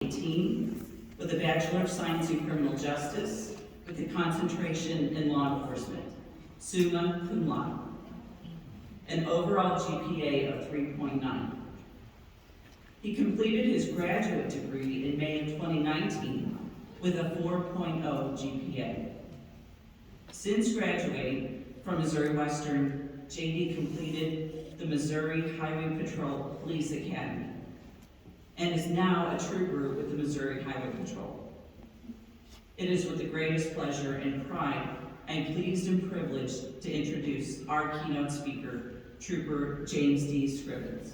2018 with a Bachelor of Science in Criminal Justice with a concentration in law enforcement, summa cum laude, an overall GPA of 3.9. He completed his graduate degree in May of 2019 with a 4.0 GPA. Since graduating from Missouri Western, JD completed the Missouri Highway Patrol Police Academy and is now a trooper with the Missouri Highway Patrol. It is with the greatest pleasure and pride I am pleased and privileged to introduce our keynote speaker, Trooper James D. Scrivens.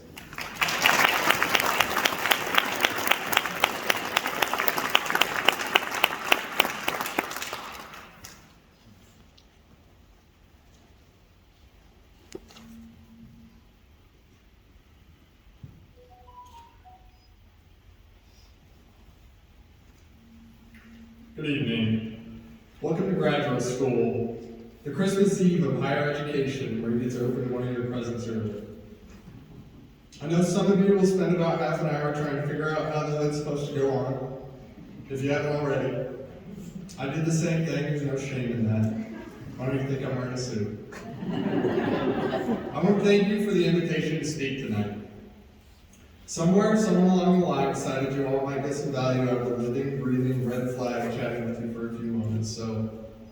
Good evening. Welcome to graduate school, the Christmas Eve of higher education where you get to open one of your presents early. I know some of you will spend about half an hour trying to figure out how the hood's supposed to go on, if you haven't already. I did the same thing, there's no shame in that. I don't even think I'm wearing a suit. I want to thank you for the invitation to speak tonight. Somewhere, someone along the line decided you all might get some value out of the living, breathing, red flag chatting with you for a few moments, so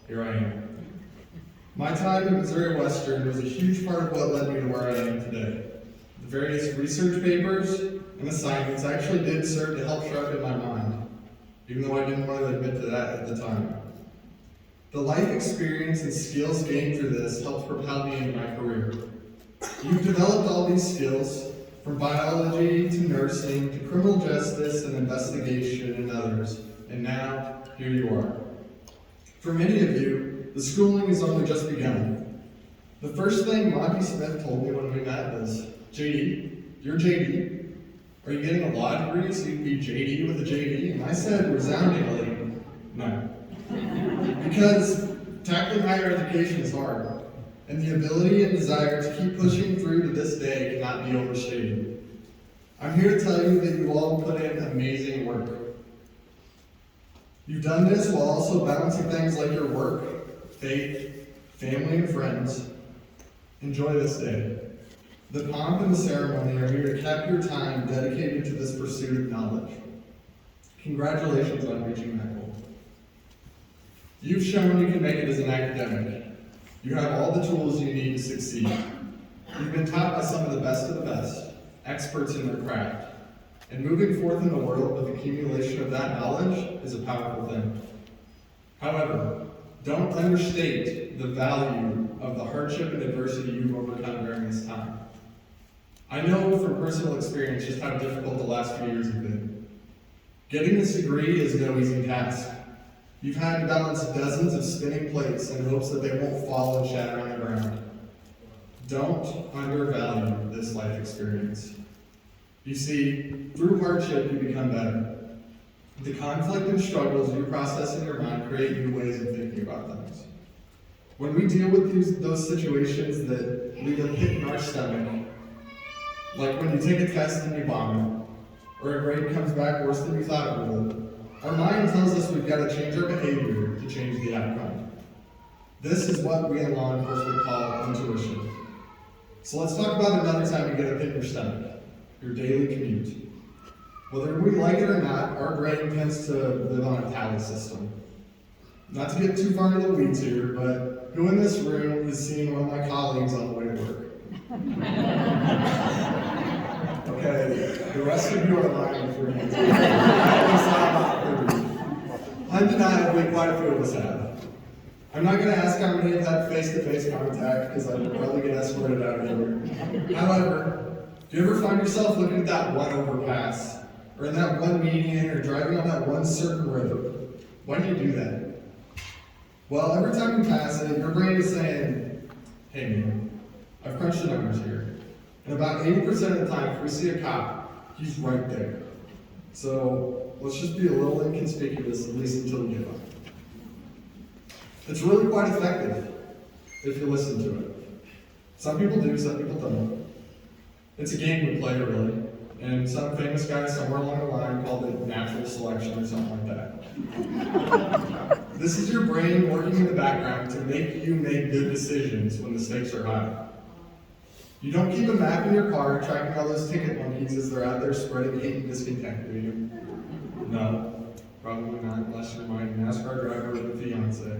here I am. My time at Missouri Western was a huge part of what led me to where I am today. The various research papers and assignments actually did serve to help sharpen my mind, even though I didn't want to admit to that at the time. The life experience and skills gained through this helped propel me into my career. You've developed all these skills, from biology to nursing to criminal justice and investigation and others, and now here you are. For many of you, the schooling has only just begun. The first thing Monty Smith told me when we met was, JD, you're JD. Are you getting a law degree so you can be JD with a JD? And I said resoundingly, no. Because tackling higher education is hard. And the ability and desire to keep pushing through to this day cannot be overstated. I'm here to tell you that you all put in amazing work. You've done this while also balancing things like your work, faith, family, and friends. Enjoy this day. The pomp and the ceremony are here to cap your time dedicated to this pursuit of knowledge. Congratulations on reaching that goal. You've shown you can make it as an academic. You have all the tools you need to succeed. You've been taught by some of the best, experts in their craft. And moving forth in the world with accumulation of that knowledge is a powerful thing. However, don't understate the value of the hardship and adversity you've overcome during this time. I know from personal experience just how difficult the last few years have been. Getting this degree is no easy task. You've had to balance dozens of spinning plates in hopes that they won't fall and shatter on the ground. Don't undervalue this life experience. You see, through hardship you become better. The conflict and struggles you process in your mind create new ways of thinking about things. When we deal with those situations that leave a pit in our stomach, like when you take a test and you bomb it, or a grade comes back worse than you thought it would, our mind tells us we've got to change our behavior to change the outcome. This is what we in law enforcement call intuition. So let's talk about another time you get a pit in your stomach, your daily commute. Whether we like it or not, our brain tends to live on a tally system. Not to get too far into the weeds here, but who in this room has seen one of my colleagues on the way to work? Okay, the rest of you are lying for me. Undeniably, quite a few of us have. I'm not going to ask how many have had face-to-face contact because I would probably get escorted out of here. However, do you ever find yourself looking at that one overpass, or in that one median, or driving on that one certain road? Why do you do that? Well, every time you pass it, your brain is saying, hey man, I've crunched the numbers here. And about 80% of the time, if we see a cop, he's right there. So let's just be a little inconspicuous, at least until we get up. It's really quite effective if you listen to it. Some people do, some people don't. It's a game we play, really. and some famous guy somewhere along the line called it natural selection or something like that. This is your brain working in the background to make you make good decisions when the stakes are high. You don't keep a map in your car tracking all those ticket monkeys as they're out there spreading hate and discontent with you. No, probably not, unless you're my NASCAR driver with a fiance.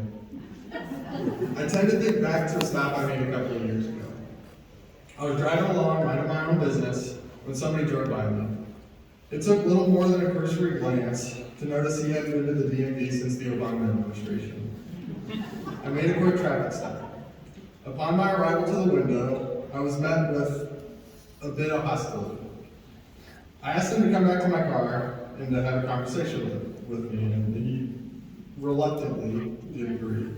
I tend to think back to a stop I made a couple of years ago. I was driving along, minding my own business, when somebody drove by me. It took little more than a cursory glance to notice he hadn't been to the DMV since the Obama administration. I made a quick traffic stop. Upon my arrival to the window, I was met with a bit of hostility. I asked him to come back to my car and to have a conversation with me, and he reluctantly did agree.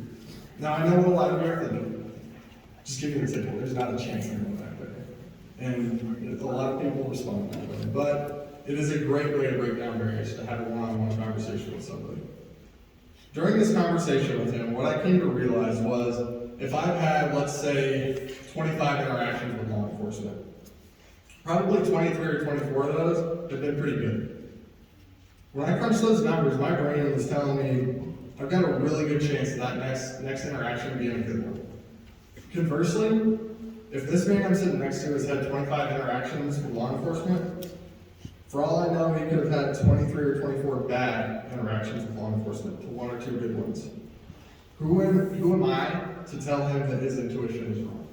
Now, I know what a lot of you are thinking. Just give me the ticket. There's not a chance I'm going that way. And a lot of people respond that way. But it is a great way to break down barriers, to have a one-on-one conversation with somebody. During this conversation with him, what I came to realize was, if I've had, let's say, 25 interactions with law enforcement, probably 23 or 24 of those have been pretty good. When I crunched those numbers, my brain was telling me, I've got a really good chance of that next interaction being a good one. Conversely, if this man I'm sitting next to has had 25 interactions with law enforcement, for all I know, he could have had 23 or 24 bad interactions with law enforcement to 1 or 2 good ones. Who am I to tell him that his intuition is wrong?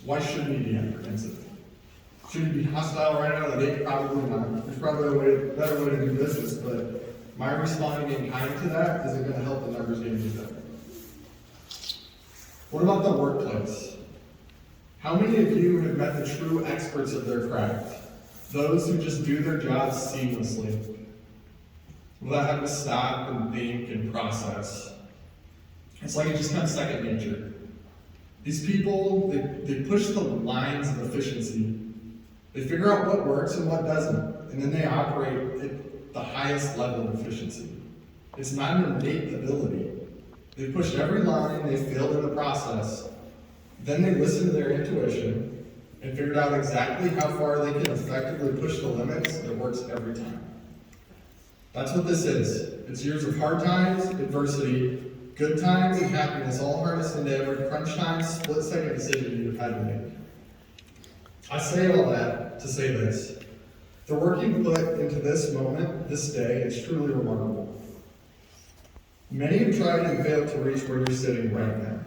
Why shouldn't he be apprehensive? Should he be hostile right out of the gate? Probably not. There's probably a better way to do business, but my responding in kind to that isn't going to help the numbers game better. What about the workplace? How many of you have met the true experts of their craft? Those who just do their jobs seamlessly, without having to stop and think and process. It's like it just comes second nature. These people, they push the lines of efficiency. They figure out what works and what doesn't, and then they operate at the highest level of efficiency. It's not an innate ability. They pushed every line, they failed in the process. Then they listened to their intuition and figured out exactly how far they can effectively push the limits that works every time. That's what this is. It's years of hard times, adversity, good times, and happiness, all harnessed into every crunch time, split-second decision you've had to make. I say all that to say this. The work you put into this moment, this day, is truly remarkable. Many have tried and failed to reach where you're sitting right now.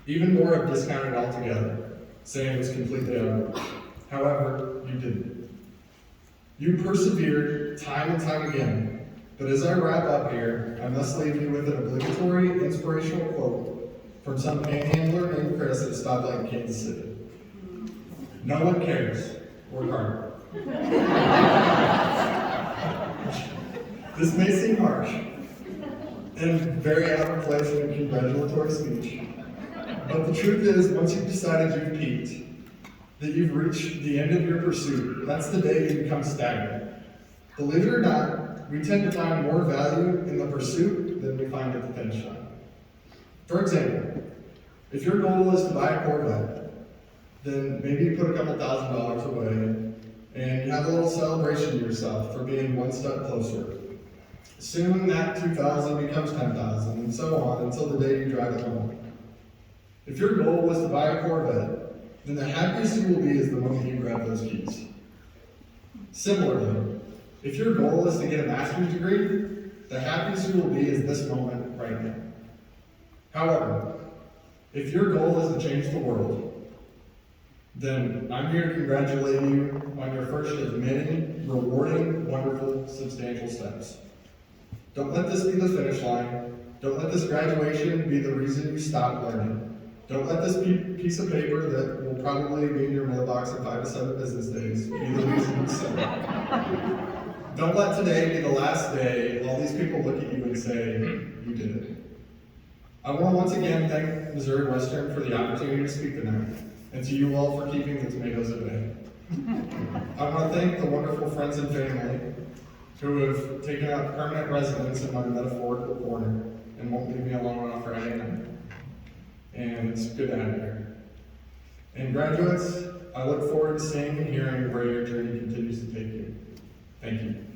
Even more have discounted altogether, saying it was completely over. However, you didn't. You persevered time and time again. But as I wrap up here, I must leave you with an obligatory inspirational quote from some panhandler named Chris at a stoplight in Kansas City. No one cares. Work harder. This may seem harsh and very out of place in a congratulatory speech, but the truth is, once you've decided you've peaked, that you've reached the end of your pursuit, that's the day you become stagnant. Believe it or not, we tend to find more value in the pursuit than we find at the finish line. For example, if your goal is to buy a Corvette, then maybe you put a couple $1,000s away and you have a little celebration to yourself for being one step closer. Soon that $2,000 becomes $10,000 and so on until the day you drive it home. If your goal was to buy a Corvette, then the happiest you will be is the moment you grab those keys. Similarly, if your goal is to get a master's degree, the happiest you will be is this moment right now. However, if your goal is to change the world, then I'm here to congratulate you on your first of many rewarding, wonderful, substantial steps. Don't let this be the finish line. Don't let this graduation be the reason you stop learning. Don't let this piece of paper that will probably be in your mailbox in 5 to 7 business days be the reason you stop. Don't let today be the last day all these people look at you and say, you did it. I want to once again thank Missouri Western for the opportunity to speak tonight, and to you all for keeping the tomatoes at bay. I want to thank the wonderful friends and family who have taken up permanent residence in my metaphorical corner and won't leave me alone on a Friday night. And it's good to have you here. And graduates, I look forward to seeing and hearing where your journey continues to take you. Thank you.